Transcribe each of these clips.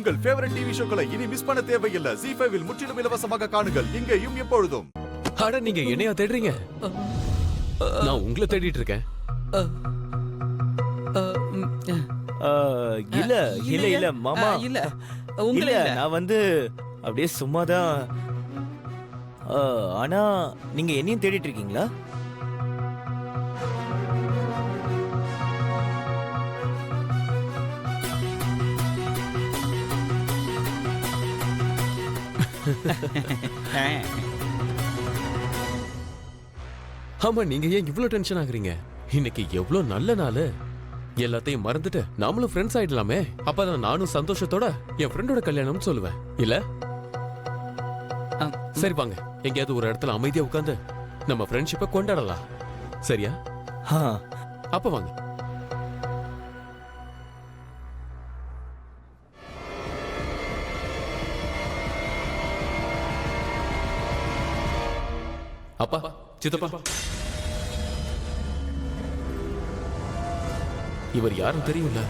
உங்கள் favourite TV ஷோக்களை இனி miss பண்ண தேவையில்லை. ZEE5 இல் முற்றிலும் இலவசமாக காணுங்கள், இங்கேயும் எப்பொழுதும். அட நீங்க என்னையா தேடுறீங்க? நான் உங்களை தேடிட்டு இருக்கேன். இல்ல இல்ல இல்ல மாமா, இல்ல இல்ல நான் வந்து அப்படியே சும்மாதான். ஆனா நீங்க என்னையும் தேடிட்டு இருக்கீங்களா? ஆமா, நீங்க ஏன் இவ்வளவு டென்ஷன் ஆகுறீங்க? இன்னைக்கு எவ்வளவு நல்ல நாள். எல்லாத்தையும் மறந்துட்டு நாமளும் ஃப்ரெண்ட்ஸ் ஆயிடலாமே. அப்பதான் நானும் சந்தோஷத்தோட என் ஃப்ரெண்டோட கல்யாணம்னு சொல்லுவேன். இல்ல சரி வாங்க, எங்கேயாவது ஒரு இடத்துல அமைதியா உட்கார்ந்து நம்ம ஃப்ரெண்ட்ஷிப்பை கொண்டாடலாம். சரியா? அப்ப வாங்க. அப்பா, சித்தப்பா, இவர் யாரும் தெரியும்ல?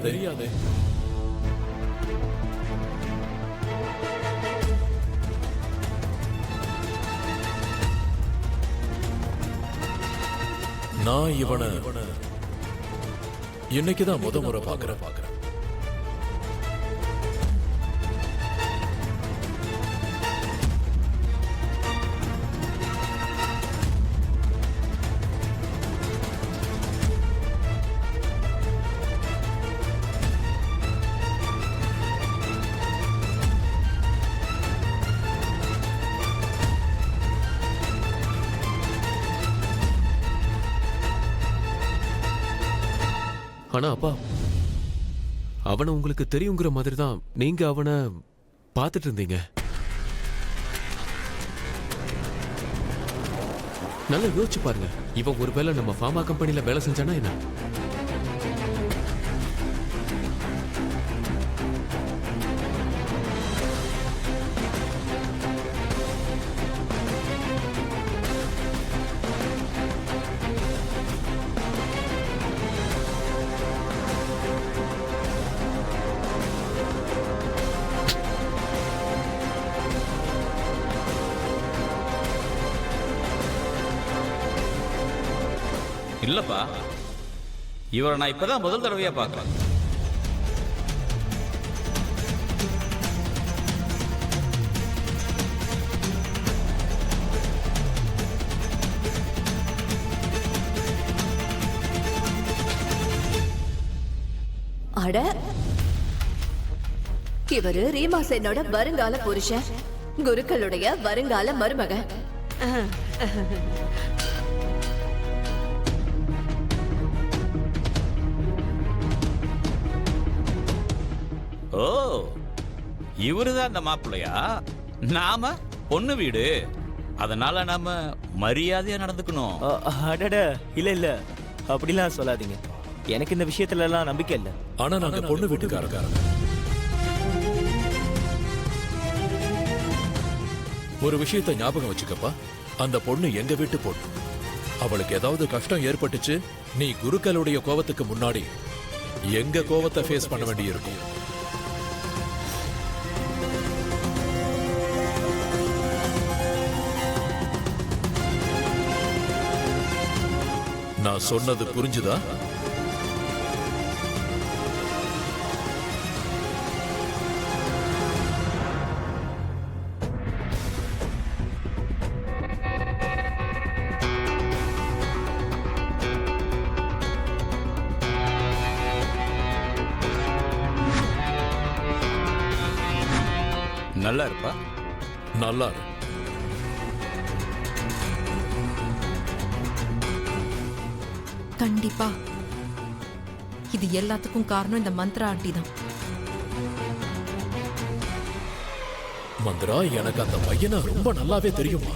தெரியாதே. நான் இவனை இன்னைக்குதான் முறை பாக்குறேன். ஆனா அப்பா, அவனை உங்களுக்கு தெரியுங்கிற மாதிரி தான் நீங்க அவனை பார்த்துட்டு இருந்தீங்க. நல்லா யோசிச்சு பாருங்க. இவன் ஒருவேளை நம்ம ஃபார்மா கம்பெனில வேலை செஞ்சானா என்ன? இல்லப்பா, இவரை நான் இப்பதான் முதல் தடவையா பார்க்கிறேன். அட, இவரு ரீமா சென்னோட வருங்கால புருஷன், குருக்களுடைய வருங்கால மருமகன். ஓ, இவருதான் அந்த மாப்பிள்ளையா? நாம பொண்ணு வீடு, அதனால நாம மரியாதையா நடந்துக்கணும். அடட இல்ல இல்ல, அப்படிலாம் சொல்லாதீங்க. எனக்கு இந்த விஷயத்துல எல்லாம் நம்பிக்கை இல்ல. ஆனா நாங்க பொண்ணு வீட்டுக்காரங்க. ஒரு விஷயத்தை ஞாபகம் வச்சுக்கப்பா, அந்த பொண்ணு எங்க வீட்டு பொண்ணு. அவளுக்கு ஏதாவது கஷ்டம் ஏற்பட்டுச்சு, நீ குருக்களுடைய கோவத்துக்கு முன்னாடி எங்க கோவத்தை ஃபேஸ் பண்ண வேண்டியிருக்கும். நான் சொன்னது புரிஞ்சுதா? நல்லா இருப்பா. நல்லா இரு. கண்டிப்பா இது எல்லாத்துக்கும் காரணம் இந்த மந்த்ரா ஆண்டி தான். மந்திரா, எனக்கு அந்த பையனை ரொம்ப நல்லாவே தெரியுமா.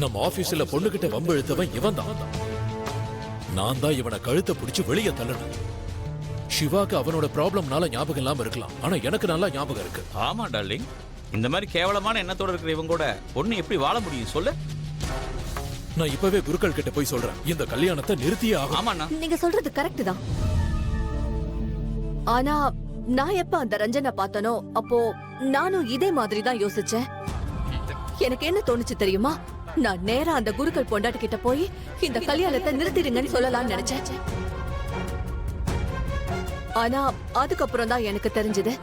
நம்ம ஆபீஸ்ல பொண்ணுகிட்ட வம்பு இழுத்தவன் இவன் தான். நான் தான் இவனை கழுத்தை பிடிச்சு வெளியே தள்ளணும். சிவாக்கு அவனோட ப்ராப்ளம்னால ஞாபகம் இல்லாம இருக்கலாம், ஆனா எனக்கு நல்லா ஞாபகம் இருக்கு. ஆமா டார்லிங், இந்த மாதிரி கேவலமான எண்ணத்தோட இருக்கிற இவங்க கூட பொண்ணு எப்படி வாழ முடியும் சொல்லு. நான் இப்பவே குருக்கள் கிட்ட போய் சொல்றேன், இந்த கல்யாணத்தை நிறுத்தியே ஆகும். ஆமாண்ணா, நீங்க சொல்றது கரெக்ட் தான். ஆனா நான் எப்ப அந்த ரஞ்சனை பார்த்தனோ அப்போ நானும் இதே மாதிரி தான் யோசிச்சேன். எனக்கு என்ன தோணுச்சு தெரியுமா? நான் நேரா அந்த குருக்கள் பொண்டாட்டி கிட்ட போய் இந்த கல்யாணத்தை நிறுத்திடுங்கன்னு சொல்லலாம்னு நினைச்சேன். ஆனா அதுக்கப்புறம் தான் எனக்கு தெரிஞ்சது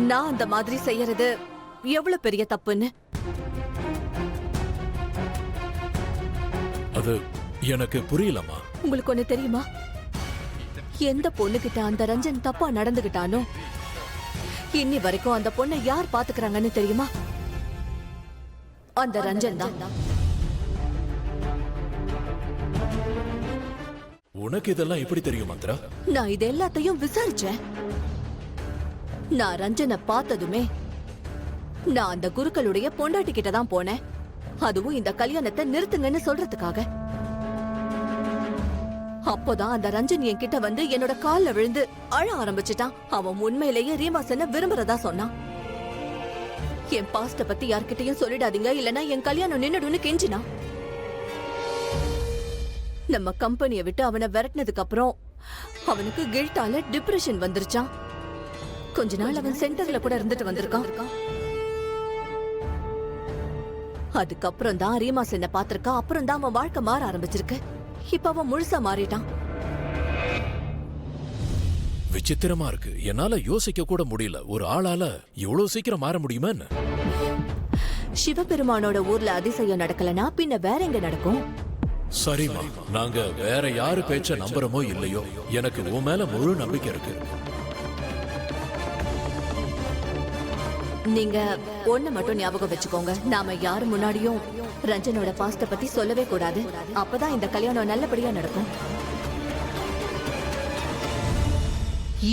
நான் அந்த மாதிரி செய்யறது எவ்வளவு பெரிய தப்புன்னு. அது எனக்கு புரியலம்மா. உங்களுக்கு ஒண்ணு தெரியுமா? எந்த பொண்ணுகிட்ட அந்த ரஞ்சன் தப்பா நடந்துகிட்டானோ இன்னி வரைக்கும் அந்த பொண்ணை யார் பாத்துக்கறாங்கன்னு தெரியுமா? அந்த ரஞ்சன் தான். உனக்கு இதெல்லாம் எப்படி தெரியும் மந்திரா? நான் இது எல்லாத்தையும் விசாரிச்சேன். நான் ரஞ்சனை பார்த்ததுமே நான் அந்த குருக்களுடைய பொண்டாட்டி கிட்ட தான் போனேன். அதுவும் இந்த கல்யாணத்தை நிறுத்துங்கன்னு சொல்றதுக்காக. அப்போதான் அந்த ரஞ்சன் என்கிட்ட வந்து என்னோட கால்ல விழுந்து அழ ஆரம்பிச்சிட்டான். அவன் உண்மையிலேயே ரீமாசனை விரும்புறதா சொன்னான். என் பாஸ்ட பத்தி யார்கிட்டயும் சொல்லிடாதீங்க, இல்லனா என் கல்யாணம் நின்னுடுன்னு கெஞ்சினான். நம்ம கம்பெனியை விட்டு அவனை விரட்டினதுக்கு அப்புறம் அவனுக்கு கில்ட்டால டிப்ரெஷன் வந்துருச்சான். கொஞ்ச நாள் அவன் சென்டர்ல கூட இருந்துட்டு வந்திருக்கான். அதுக்கப்புறம் தான் ரீமாஸ் என்ன பாத்திருக்கா. அப்புறம் தான் அவன் வாழ்க்கை மாற ஆரம்பிச்சிருக்கு. இப்ப அவன் முழுசா மாறிட்டான். விசித்திரமா இருக்கு. என்னால யோசிக்க கூட முடியல, ஒரு ஆளால இவ்வளவு சீக்கிரம் மாற முடியுமா என்ன? சிவபெருமானோட ஊர்ல அதிசயம் நடக்கலனா பின்ன வேற எங்க நடக்கும்? சரிம்மா, நாங்க வேற யாரு பேச்ச நம்புறோமோ இல்லையோ, எனக்கு உன் மேல முழு நம்பிக்கை இருக்கு. நீங்க ஒண்ணு மட்டும் ஞாபகம் வச்சுக்கோங்க, நாம யாரு முன்னாடியும் ரஞ்சனோட பாஸ்ட பத்தி சொல்லவே கூடாது. அப்பதான் இந்த கல்யாணம் நல்லபடியா நடக்கும்.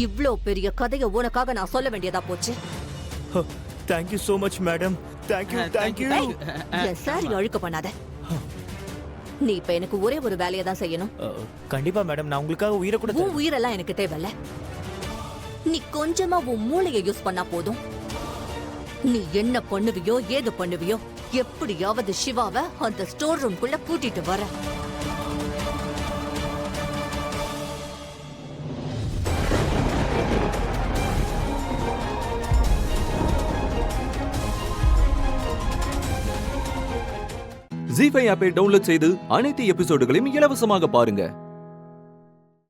இவ்ளோ பெரிய கதைய உனக்காக நான் சொல்ல வேண்டியதா போச்சு. Thank you so much madam. Thank you. என் சாரி அழுக்க பண்ணாத. நீ இப்ப எனக்கு ஒரே ஒரு வேலையை தான் செய்யணும். கண்டிப்பா மேடம், நான் உங்களுக்காக உயிரை கூட உன் உயிரெல்லாம் எனக்கு தேவையில்ல. நீ கொஞ்சமா உன் மூளையை யூஸ் பண்ணா போதும். நீ என்ன பண்ணுவியோ ஏது பண்ணுவியோ, எப்படியாவது சிவாவை அந்த ஸ்டோர் ரூம்குள்ள கூட்டிட்டு வர. ஜீ5 ஆப்பை டவுன்லோட் செய்து அனைத்து எபிசோடுகளையும் இலவசமாக பாருங்க.